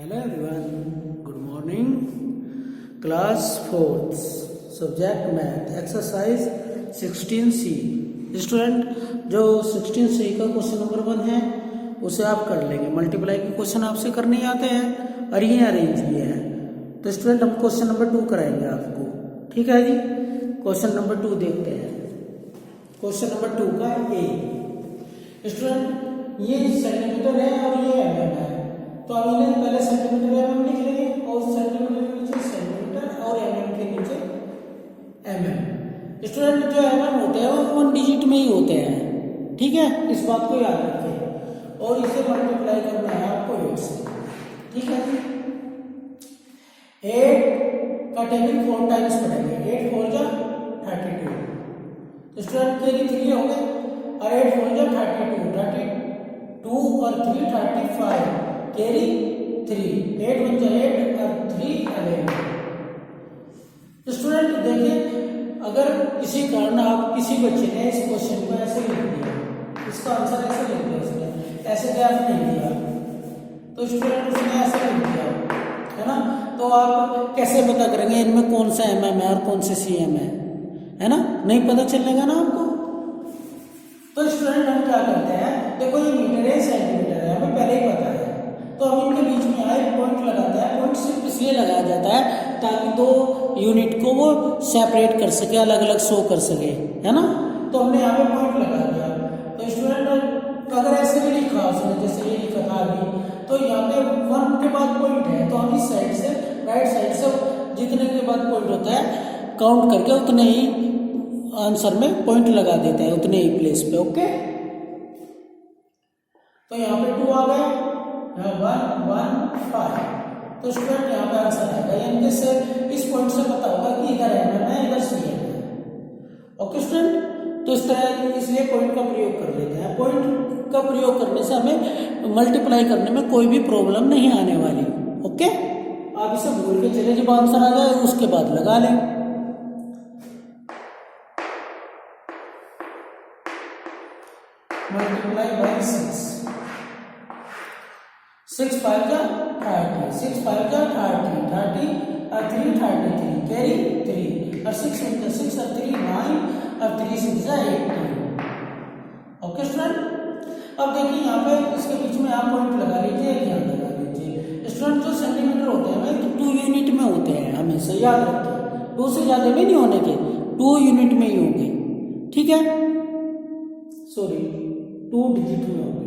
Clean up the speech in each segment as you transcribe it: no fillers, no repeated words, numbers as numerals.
Hello everyone, good morning. Class 4th, subject math, exercise 16C. Student जो 16C का question number 1 है उसे आप कर लेंगे। मल्टीप्लाई के क्वेश्चन आपसे करने आते हैं और ये अरेंज किए हैं। तो स्टूडेंट हम क्वेश्चन नंबर 2 कराएंगे आपको, ठीक है जी। क्वेश्चन नंबर 2 देखते हैं। क्वेश्चन नंबर 2 का ए। स्टूडेंट ये सेंटीमीटर है और ये mm है, तो अब इन्हें पहले सेंटीमीटर mm लिख लेंगे और सेंटीमीटर के नीचे सेंटीमीटर और mm के नीचे mm। स्टूडेंट जो mm होते हैं वो 1 डिजिट में ही होते हैं, ठीक है, इस बात को याद रखें। और इसे मल्टीप्लाई करना है आपको 8 से, ठीक है। 8 का टेबल 4 टाइम्स पढ़ेंगे। 8 4 जा 32। तो स्टूडेंट के लिए 3 हो गए और 8 4 जा 32 और 3 35 कैरी 3। 8 1 जा 8 और 3 11। तो स्टूडेंट देखिए, अगर किसी कारण आप किसी बच्चे ने इस क्वेश्चन को ऐसे लिख दिया, इसका आंसर ऐसे लिख दिया, उसने ऐसे गैप नहीं दिया, तो स्टूडेंट उसने ऐसे लिख दिया, है ना। तो आप कैसे पता करेंगे इनमें कौन सा mm है और कौन से cm है ना, नहीं पता चलेगा ना आपको। तो स्टूडेंट हम क्या करते हैं, देखो ये मीटर है सेंटीमीटर है, हमें पहले ही पता है, तो हम इनके बीच में आए पॉइंट लगाते हैं। पॉइंट सिर्फ इसलिए लगाया जाता है ताकि दो यूनिट को वो सेपरेट कर सके, अलग अलग शो कर सके, है ना। तो हमने यहाँ पे पॉइंट लगा दिया। तो स्टूडेंट अगर ऐसे भी लिखा उसने, जैसे ये लिखा था अभी, तो यहाँ पे 1 के बाद पॉइंट है, तो हम इस साइड से राइट साइड से जितने के बाद पॉइंट होता है काउंट करके उतने ही आंसर में पॉइंट लगा देते हैं, उतने ही प्लेस पे, ओके। तो यहाँ पे 2 आ गए, 1 1 5। तो स्टूडेंट यहाँ पे आंसर आएगा, यानी से इस पॉइंट से पता होगा कि इधर mm है इधर cm है, ओके स्टूडेंट। तो इस तरह इसलिए पॉइंट का प्रयोग कर लेते हैं। पॉइंट का प्रयोग करने से हमें मल्टीप्लाई करने में कोई भी प्रॉब्लम नहीं आने वाली, ओके। आप इसे भूल के चले, जब आंसर आ जाए उसके बाद लगा लें। Multiply by 6। 6 5 जा 30, 6 5 जा 30, 30 और 3 33 कैरी 3 और 6 1 जा 6 और 3 9 और 3 6 जा 18, ओके स्टूडेंट। अब देखिए यहाँ पे इसके बीच में आप पॉइंट लगा लीजिए, यहाँ लगा लीजिए। स्टूडेंट जो सेंटीमीटर होते हैं तो 2 यूनिट में होते हैं, हमेशा याद रखें। 2 से ज्यादा में नहीं होने के, 2 यूनिट में ही होंगे, ठीक है, सॉरी 2 डिजिट में होंगे।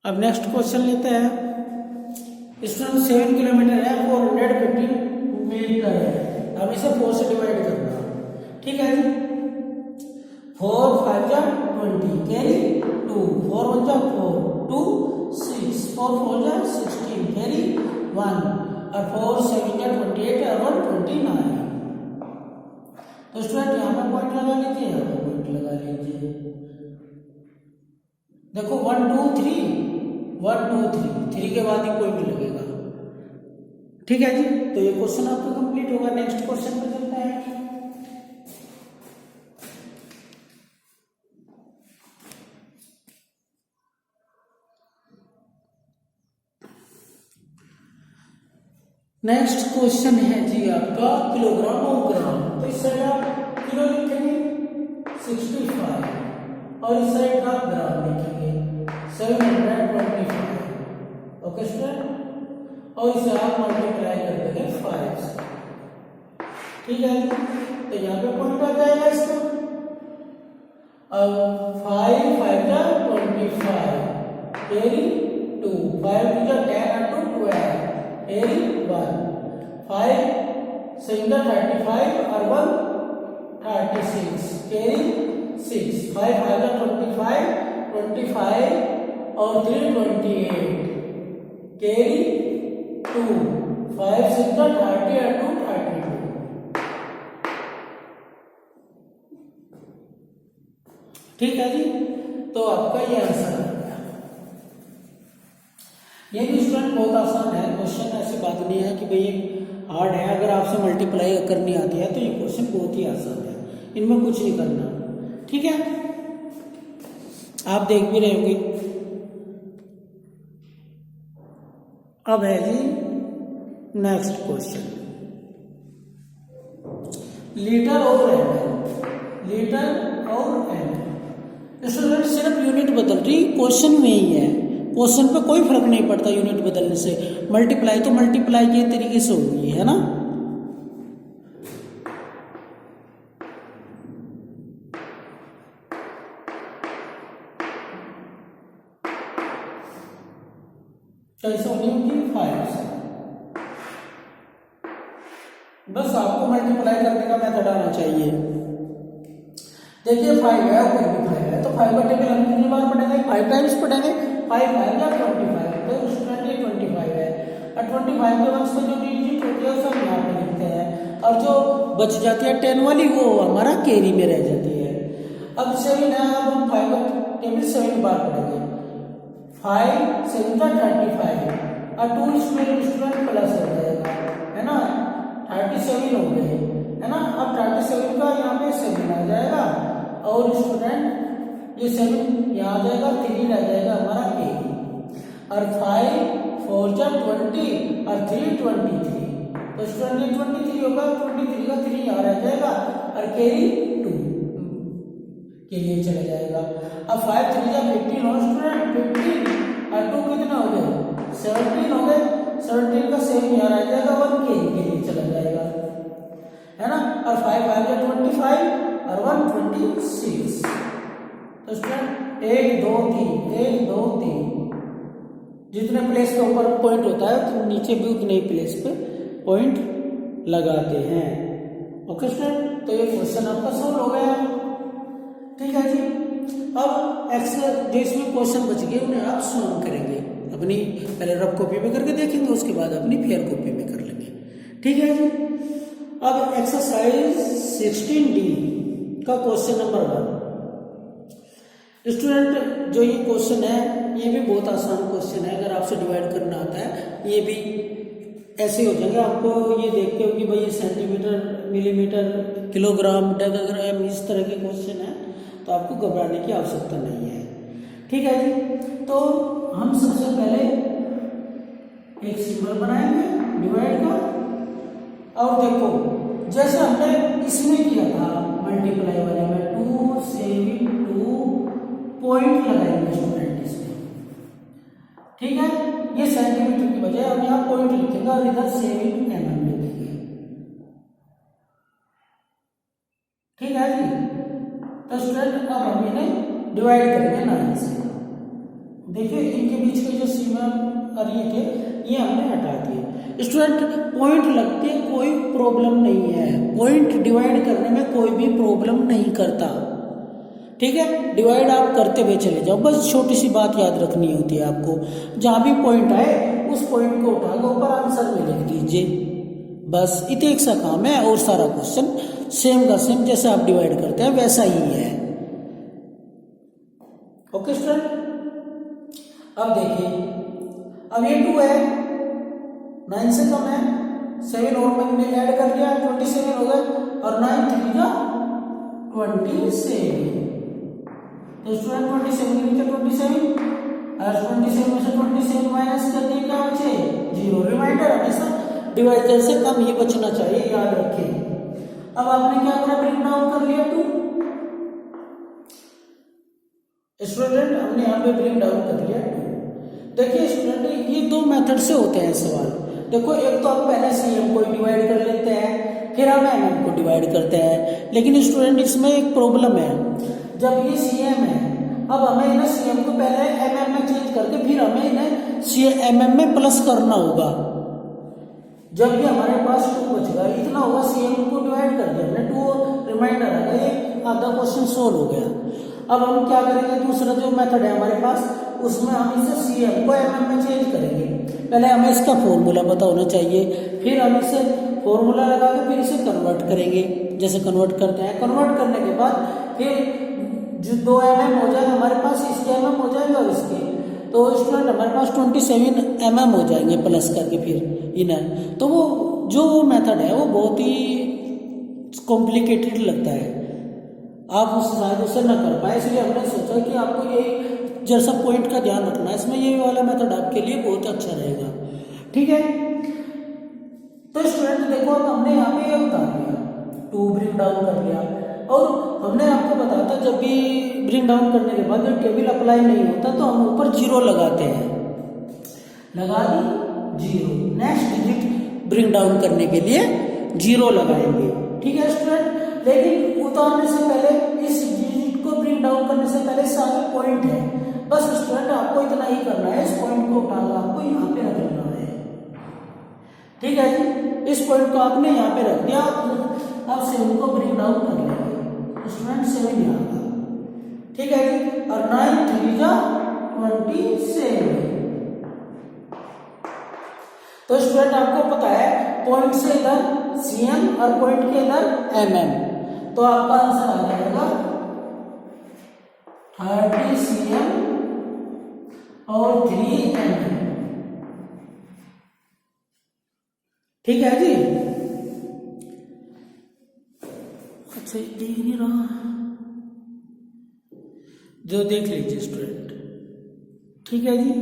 अब नेक्स्ट क्वेश्चन लेते हैं। स्टूडेंट 7 किलोमीटर है, 450 मीटर है, अब इसे 4 से डिवाइड करना, ठीक है जी। 4 5 जा 20 कैरी 2, 4 1 जा 4 2 6, 4 4 जा 16 कैरी 1 और 4 7 जा 28 और 29। तो स्टूडेंट यहाँ पर पॉइंट लगा लीजिए, यहाँ पर पॉइंट लगा लीजिए। देखो 1 2 3 1 2 3 के बाद ही पॉइंट लगेगा, ठीक है जी। तो ये क्वेश्चन आपका कंप्लीट होगा। नेक्स्ट क्वेश्चन पे चलते हैं। नेक्स्ट क्वेश्चन है जी आपका किलोग्राम और ग्राम। तो इस साइड आप किलो लिखेंगे 65 और इस साइड आप ग्राम लिखेंगे 725, ओके स्टूडेंट। और इसे आप मल्टीप्लाई कर देंगे 5 से, ठीक है। तो यहाँ पे पॉइंट आ जाएगा इसका। अब 5 5 जा 25 कैरी 2, 5 2 जा 10 और 2 12 कैरी 1, 5 7 जा 35 और 1 36 कैरी 6, 5 5 जा 25 और 3 28 कैरी 2, 5 6 जा 30 और 2 32, ठीक है जी। तो आपका ये आंसर है। ये भी स्टूडेंट बहुत आसान है क्वेश्चन, ऐसी बात नहीं है कि भाई हार्ड है। अगर आपसे मल्टीप्लाई करनी आती है तो ये क्वेश्चन बहुत ही आसान है, इनमें कुछ नहीं करना। ठीक है, आप देख भी रहे होंगे। अब है जी नेक्स्ट क्वेश्चन, लीटर और एम। लीटर और एम, स्टूडेंट सिर्फ यूनिट बदल रही, क्वेश्चन में ही है, क्वेश्चन पे कोई फर्क नहीं पड़ता यूनिट बदलने से। मल्टीप्लाई तो मल्टीप्लाई के तरीके से होगी, है ना। कैसे होगी? 5 से। बस आपको मल्टीप्लाई करने का मेथड आना चाहिए। देखिए 5 है, ऊपर भी 5 है, तो 5 का टेबल हम कितनी बार पढ़ेंगे? 5 टाइम्स पढ़ेंगे। 5 5 या 25, तो स्टूडेंट ये 25 है, और 25 के वंश में जो डिजिट होती है वो सब यहाँ पे लिखते हैं, और जो बच जाती है 10 वाली वो हमारा कैरी में रह जाती है। अब 7 है, अब हम 5 का टेबल 7 बार पढ़ेंगे। 5 7 का 35, और 2 स्टूडेंट प्लस हो जाएगा, है ना, 37 हो गए, है ना। अब 37 का यहाँ पे 7 आ जाएगा, और स्टूडेंट ये 7 यहाँ आ जाएगा, 3 रह जाएगा हमारा कैरी, और 5 4 जा 20 और 3 23, तो स्टूडेंट ये 23 होगा, 23 का 3 यहाँ रह जाएगा, और कैरी 2 के लिए चला जाएगा। अब 5 3 जा 15 हो स्टूडेंट, 15 और 2 कितना हो गए? 17 हो गए, 17 का 7 यहाँ रह जाएगा, 1 कैरी के लिए चला जाएगा, है ना। और 5 5 जा 25 और 1 26, तो स्टूडेंट 1 2 3 1 2 3, जितने प्लेस के ऊपर पॉइंट होता है तो नीचे भी उतने ही प्लेस पे पॉइंट लगाते हैं। ओके स्टूडेंट, तो ये क्वेश्चन आपका सॉल्व हो गया। ठीक है जी, अब एक्सेल जो इसमें क्वेश्चन बच गए उन्हें आप सॉल्व करेंगे, अपनी पहले रफ कॉपी में करके देखेंगे, उसके बाद अपनी फेयर कॉपी में कर लेंगे। ठीक है जी, अब एक्सरसाइज 16D का क्वेश्चन नंबर 1। स्टूडेंट जो ये क्वेश्चन है ये भी बहुत आसान क्वेश्चन है, अगर आपसे डिवाइड करना आता है ये भी ऐसे हो जाएंगे। आपको ये देखते हो कि भाई ये सेंटीमीटर, मिलीमीटर, किलोग्राम, डेकाग्राम, इस तरह के क्वेश्चन है, तो आपको घबराने की आवश्यकता नहीं है। ठीक है जी, तो हम सबसे पहले एक सिंबल बनाएंगे डिवाइड का, और देखो जैसे हमने इसमें किया था मल्टीप्लाई वाले में, 2 7 2 पॉइंट लगाएंगे स्टूडेंट इसमें। ठीक है, ये सेंटीमीटर की बजाय हम यहाँ पॉइंट लिखेंगे और इधर 7 mm लिखेंगे। ठीक है जी, तो स्टूडेंट अब हम इन्हें डिवाइड करेंगे 9 से। देखिए इनके बीच के जो सीमा और ये थे ये हमने हटा दिए। स्टूडेंट पॉइंट लगते कोई प्रॉब्लम नहीं है, पॉइंट डिवाइड करने में कोई भी प्रॉब्लम नहीं करता। ठीक है, डिवाइड आप करते हुए चले जाओ, बस छोटी सी बात याद रखनी होती है आपको, जहां भी पॉइंट आए उस पॉइंट को उठाकर ऊपर आंसर में लिख दीजिए, बस इतना एक सा काम है, और सारा क्वेश्चन सेम का सेम जैसे आप डिवाइड करते हैं वैसा ही है। ओके स्टूडेंट, अब देखिए, अब ये 2 है, 9 से कम है, 7 और मैंने ऐड कर दिया, 27 हो गए, और 9 3 का 27, तो स्टूडेंट 27 नीचे 27, और 27 में से 27 माइनस कर दिए, क्या बचे? 0। रिमाइंडर हमेशा डिवाइजर से कम ही बचना चाहिए, याद रखें। अब आपने क्या करा? ब्रेक डाउन कर लिया 2। स्टूडेंट हमने यहाँ पे ब्रेक डाउन कर लिया 2। देखिए स्टूडेंट ये 2 मेथड से होते हैं सवाल। देखो एक तो हम पहले सीएम को डिवाइड कर लेते हैं, फिर हम एमएम को डिवाइड करते हैं, लेकिन स्टूडेंट इसमें एक प्रॉब्लम है, जब ये सीएम है, अब हमें इन्हें सीएम को पहले एमएम में चेंज करके फिर हमें इन्हें एमएम में प्लस करना होगा। जब ये हमारे पास 2 बचेगा, इतना होगा, सीएम को डिवाइड कर दिया हमने, 2 रिमाइंडर आ गया, ये आधा क्वेश्चन सोल्व हो गया। अब हम क्या करेंगे? दूसरा जो मेथड है हमारे पास, उसमें हम इसे सीएम को एमएम में चेंज करेंगे। पहले हमें इसका फॉर्मूला पता होना चाहिए, फिर हम इसे फॉर्मूला लगा के फिर इसे कन्वर्ट करेंगे, जैसे कन्वर्ट करते हैं। कन्वर्ट करने के बाद फिर जो 2 mm हो जाएगा हमारे पास, इसके mm हो जाएगा और इसके, तो स्टूडेंट हमारे पास 27 mm हो जाएंगे प्लस करके फिर इनर। तो वो जो मेथड है वो बहुत ही कॉम्प्लिकेटेड लगता है, आप उस शायद उसे ना कर पाए, इसलिए हमने सोचा कि आपको ये जैसा पॉइंट का ध्यान रखना है, इसमें ये वाला मेथड आपके लिए बहुत अच्छा रहेगा। ठीक है, तो स्टूडेंट देखो अब हमने यहाँ पे ये बता दिया, 2 ब्रिंग डाउन कर लिया, और हमने आपको बताया था जब भी ब्रिंग डाउन करने के बाद जब टेबल अप्लाई नहीं होता तो हम ऊपर 0 लगाते हैं, लगा दी 0, नेक्स्ट डिजिट ब्रिंग डाउन करने के लिए 0 लगाएंगे। ठीक है स्टूडेंट, लेकिन उतारने से पहले इस डिजिट को ब्रिंग डाउन करने से पहले सारे पॉइंट है, बस स्टूडेंट आपको इतना ही करना है, इस पॉइंट को उठाकर आपको यहाँ पे रख लेना है। ठीक है जी, इस पॉइंट को आपने यहाँ पे रख दिया, अब 7 को ब्रिंग डाउन कर लेंगे, स्टूडेंट 7 यहाँ का। ठीक है जी, और 9 3 जा 27। तो स्टूडेंट आपको पता है पॉइंट से इधर cm और पॉइंट के इधर mm, तो आपका आंसर आ जाएगा 30 cm और 3 mm। ठीक है जी, अच्छा देख नहीं रहा, जो देख लीजिए स्टूडेंट। ठीक है जी,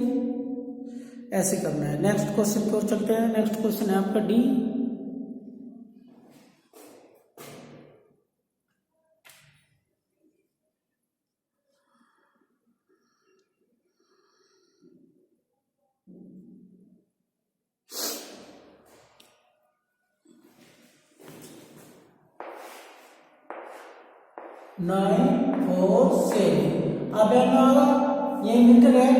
ऐसे करना है। नेक्स्ट क्वेश्चन को चलते हैं। नेक्स्ट क्वेश्चन है आपका डी। नाइन 4 7, अब ये मीटर है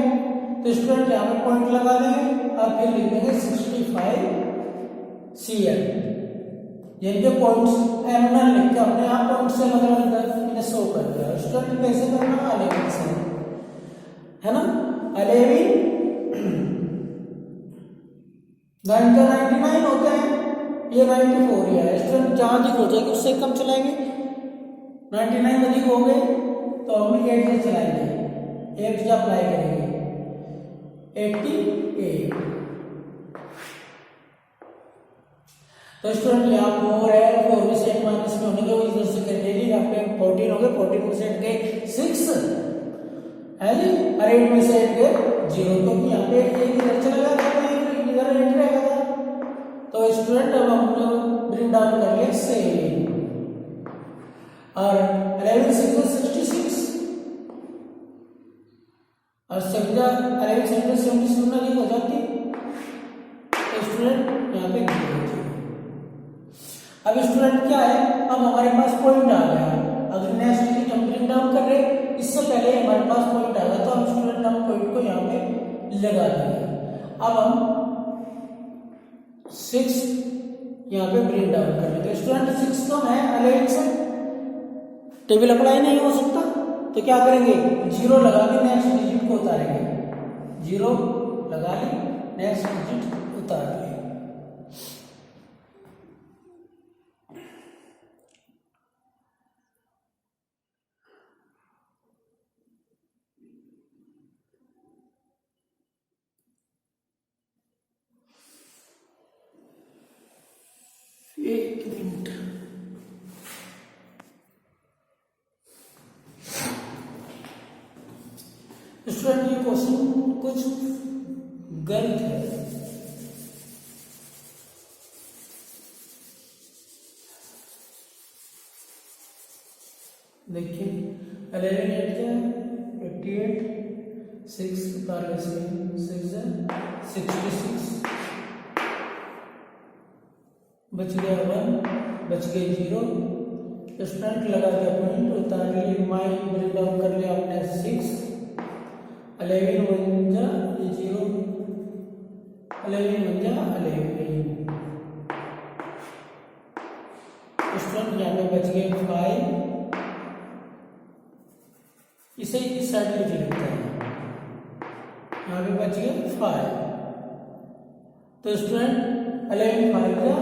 तो स्टूडेंट यहाँ पे पॉइंट लगा देंगे और फिर लिख देंगे 65 cm। ये जो पॉइंट्स m ना लिख के हमने यहाँ पॉइंट से मतलब इन्हें शो कर दिया। स्टूडेंट कैसे करना, 11 से है ना, 11 99 होते हैं, ये 94 ही है। स्टूडेंट जहाँ अधिक हो जाएगी उससे कम चलाएंगे, 99 अधिक हो गए तो हम 8 से चलाएंगे, 8 से अप्लाई करेंगे 88। तो स्टूडेंट यहाँ 4 है, 4 में से 1 माइनस में होने के इधर से कर लीजिए, यहाँ पे 14 हो गए, 14 में से 8 गए 6 है जी, और 8 में से 8 गए 0, क्योंकि यहाँ पे एक इधर चला गया था, इधर 8 रहेगा। तो स्टूडेंट अब हम लोग ब्रिंग डाउन कर लिए 7 और 11 6 66 और 11 76 नहीं हो जाती, तो स्टूडेंट यहाँ पे अब स्टूडेंट क्या है, अब हमारे पास पॉइंट आ गया। अगर नेक्स्ट डिजिट हम ब्रिंग डाउन कर रहे, इससे पहले हमारे पास पॉइंट आ गया, तो हम स्टूडेंट हम पॉइंट को यहाँ पे लगा देंगे। अब हम 6 यहाँ पे ब्रिंग डाउन कर लेंगे। स्टूडेंट 6 कम है 11 से, टेबल अप्लाई नहीं हो सकता, तो क्या करेंगे 0 लगा के नेक्स्ट डिजिट को उतारेंगे, 0 लगा के नेक्स्ट डिजिट उतार लेंगे। एक मिनट, स्टूडेंट ये क्वेश्चन कुछ गलत है। देखिए 11 8 88 6 66 बच गया 1, बच गए 0, स्टूडेंट लगा दिया पॉइंट, उतार लिए, माइल ब्रिंग डाउन कर लिया आपने 6, 11 1 जा 0, 11 1 जा 11। स्टूडेंट यहाँ पे बच गए 5, इसे इस साइड लिख लेते हैं, यहाँ पे बच गए 5। तो स्टूडेंट 11 5 का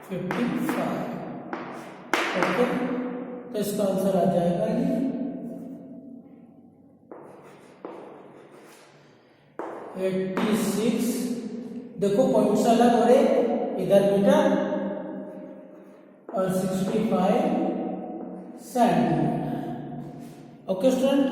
55, ओके, तो इसका आंसर आ जाएगा 86, देखो पॉइंट से अलग हो रहे, इधर मीटर और 65 सेंटीमीटर। ओके स्टूडेंट,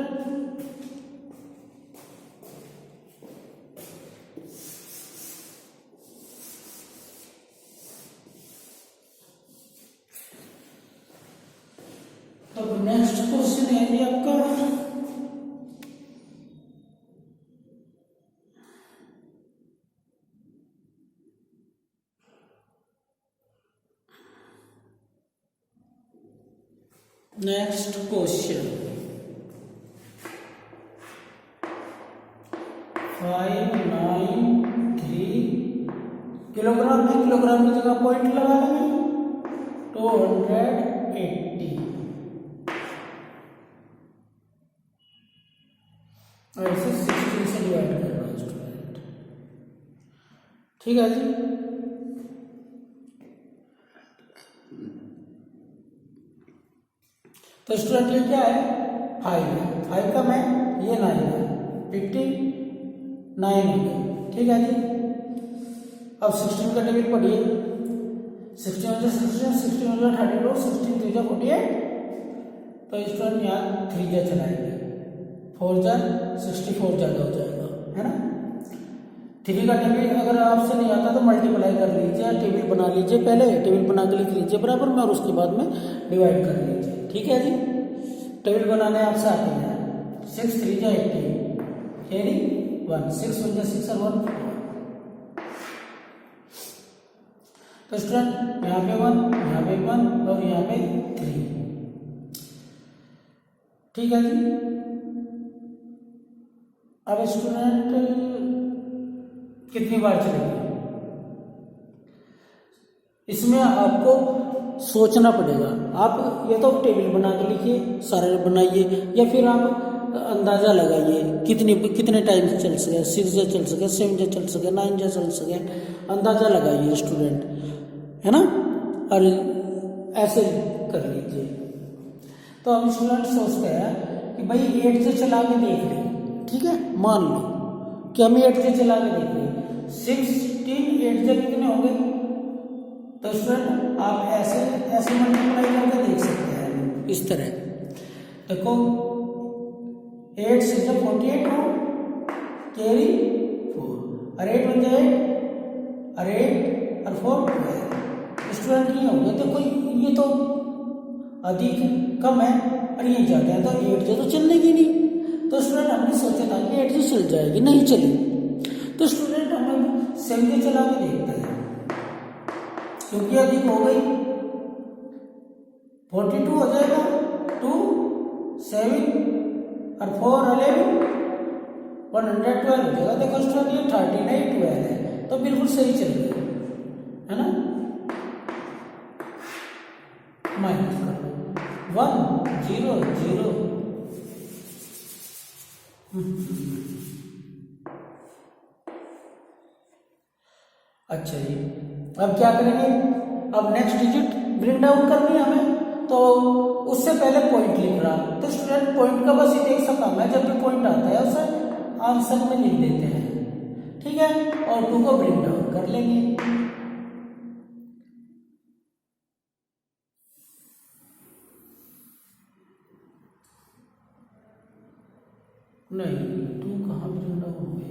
तो नेक्स्ट क्वेश्चन है ये आपका नेक्स्ट क्वेश्चन 593 किलोग्राम है, किलोग्राम की जगह पॉइंट लगा लेंगे 280 और इसे 16 से डिवाइड करना है स्टूडेंट। ठीक है जी, तो स्टूडेंट ये क्या है 5 है, 5 कम है, ये 9 है, 59 हो गया। ठीक है जी, अब 16 का टेबल पढ़िए, 16 में 16, 16 में 32, 16 3 जा 48, तो स्टूडेंट यहाँ 3 जा चलाएंगे, 4 जा 64 ज़्यादा हो जाएगा, है ना। 3 का टेबल अगर आपसे नहीं आता तो मल्टीप्लाई कर लीजिए, टेबल बना लीजिए, पहले टेबल बना के लिख लीजिए बराबर में और उसके बाद में डिवाइड कर लीजिए। ठीक है जी, टेबल बनाने आपसे आते हैं, 6 3 जा 18, कैरी 1, 6 1 जा 6 और 1 तो स्टूडेंट यहाँ पे 1, यहाँ पे 1 और यहाँ पे 3। ठीक है जी, अब स्टूडेंट कितनी बार चलेगी, इसमें आपको सोचना पड़ेगा। आप या तो टेबल बना के लिखिए, सारे बनाइए, या फिर आप अंदाजा लगाइए कितने टाइम चल सके, 6 जा चल सके, 7 जा चल सके, 9 जा चल सके, अंदाजा लगाइए स्टूडेंट, है ना, और ऐसे कर लीजिए। तो हम स्टूडेंट सोचते हैं कि भाई 8 से चला के देख लें। ठीक है, मान लो कि हम 8 से चला के देख लें, 16 8 से कितने होंगे, तो स्टूडेंट आप ऐसे मल्टीप्लाई करके देख सकते हैं इस तरह। देखो 8 से जब 48 हो, कैरी 4 और 8 बन जाए, और 8 और 4 स्टूडेंट ये हो गया। देखो ये तो अधिक कम है और ये ज्यादा है, तो 8 से तो चलने की नहीं, तो स्टूडेंट हमने सोचा था कि 8 से चल जाएगी, नहीं चली, तो स्टूडेंट हम 7 से चला के देखते हैं, क्योंकि अधिक हो गई, 42 हो जाएगा, 2 7 और 4 11 112 हो जाएगा। देखो स्टूडेंट ये 39 12 है, तो बिल्कुल सही चल रही है ना। माइनस कर 1 0 0 अच्छा जी, अब क्या करेंगे, अब नेक्स्ट डिजिट ब्रिंग डाउन करनी है हमें, तो उससे पहले पॉइंट लिख रहा, तो स्टूडेंट पॉइंट का बस ये देख सकता है, जब भी पॉइंट आता है उसे आंसर में लिख देते हैं। ठीक है, और 2 को ब्रिंग डाउन कर लेंगे। नहीं 2 कहाँ ब्रिंग डाउन हो गई,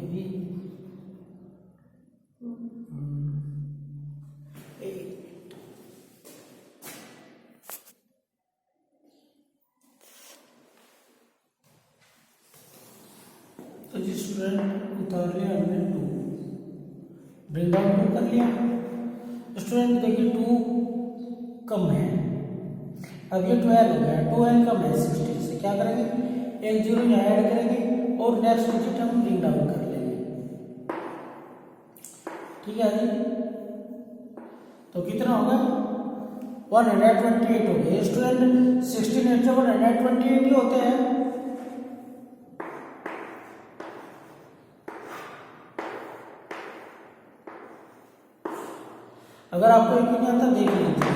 तो जी स्टूडेंट उतार लिया हमने 2, ब्रिंग डाउन कर लिया। स्टूडेंट देखिए 2 कम है, अब ये 12 हो गया, 2n कम है 16 से, क्या करेंगे, एक 0 यहाँ ऐड करेंगे और नेक्स्ट डिजिट हम ब्रिंग डाउन कर लेंगे। ठीक है जी, तो कितना होगा 128 हो गया। स्टूडेंट 16 जब 128 ही होते हैं, अगर आपको एक नहीं आता देख लीजिए,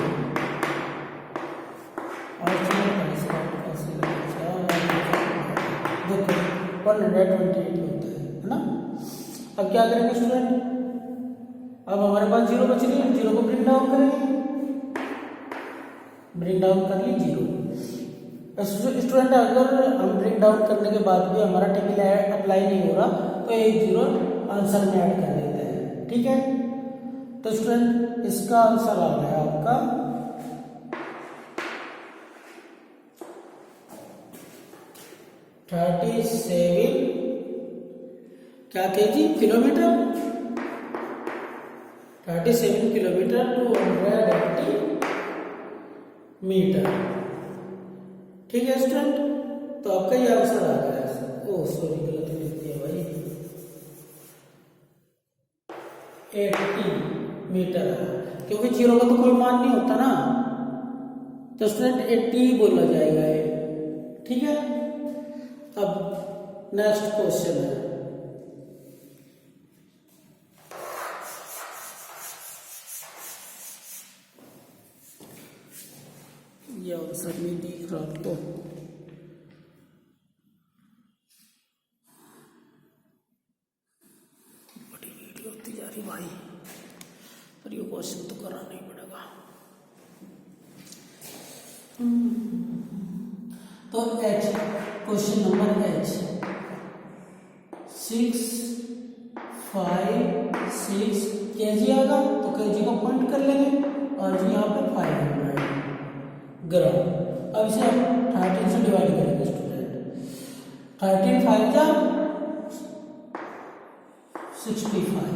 देखो 128 होता है ना। अब क्या करेंगे स्टूडेंट, अब हमारे पास 0 बच रही है, 0 को ब्रिंग डाउन करेंगे, ब्रिंग डाउन कर ली 0। स्टूडेंट अगर हम ब्रिंग डाउन करने के बाद भी हमारा टेबल अप्लाई नहीं हो रहा तो एक 0 आंसर में ऐड कर देते हैं, ठीक है। तो स्टूडेंट इसका आंसर आ गया आपका 37 क्या केजी किलोमीटर, 37 किलोमीटर 280 मीटर, ठीक है स्टूडेंट। तो आपका ये आंसर आ गया। ओ सॉरी गलत लिख दिया भाई, 80 मीटर, क्योंकि 0 का तो कोई मान नहीं होता ना, तो स्टूडेंट 80 बोला जाएगा ये, ठीक है। अब नेक्स्ट क्वेश्चन है, ये आंसर नहीं दिख रहा आपको, बड़ी वीडियो होती जा रही भाई, पर ये क्वेश्चन तो कराना ही पड़ेगा। तो H, question number H 6, 5, 6 KG आएगा, तो केजी को पॉइंट कर लेंगे और जी यहाँ पे 500 ग्राम। अब इसे हम 13 से डिवाइड करेंगे स्टूडेंट, 13 5 जा 65,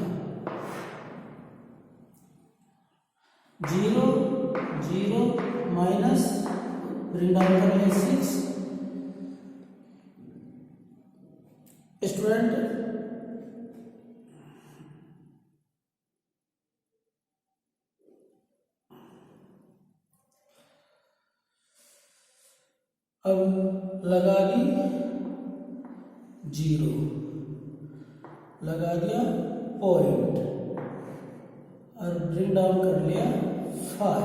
0 0 माइनस ब्रिंग डाउन करेंगे 6 स्टूडेंट, अब लगा दी 0, लगा दिया पॉइंट और ब्रिंग डाउन कर लिया 5,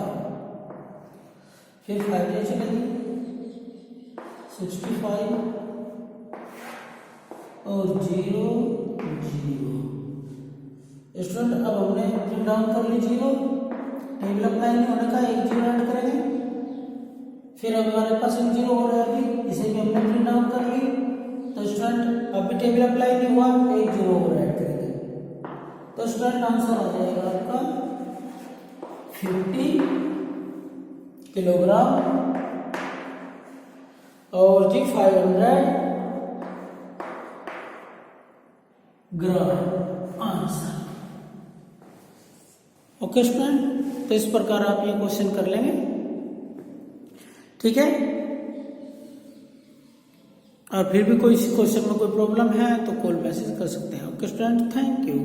फिर 5 ले चलेगी 65 और 0 0 स्टूडेंट। अब हमने ब्रिंग डाउन कर ली 0, टेबल अप्लाई नहीं होने का, एक 0 ऐड करेंगे, फिर अब हमारे पास एक 0 और है, इसे भी हमने ब्रिंग डाउन कर ली, तो स्टूडेंट अब भी टेबल अप्लाई नहीं हुआ, एक 0 और ऐड करेंगे, तो स्टूडेंट आंसर आ जाएगा आपका 50 किलोग्राम और जी 500 ग्राम आंसर। ओके स्टूडेंट, तो इस प्रकार आप ये क्वेश्चन कर लेंगे, ठीक है। और फिर भी कोई क्वेश्चन में कोई प्रॉब्लम है तो कॉल मैसेज कर सकते हैं। Okay student, thank you.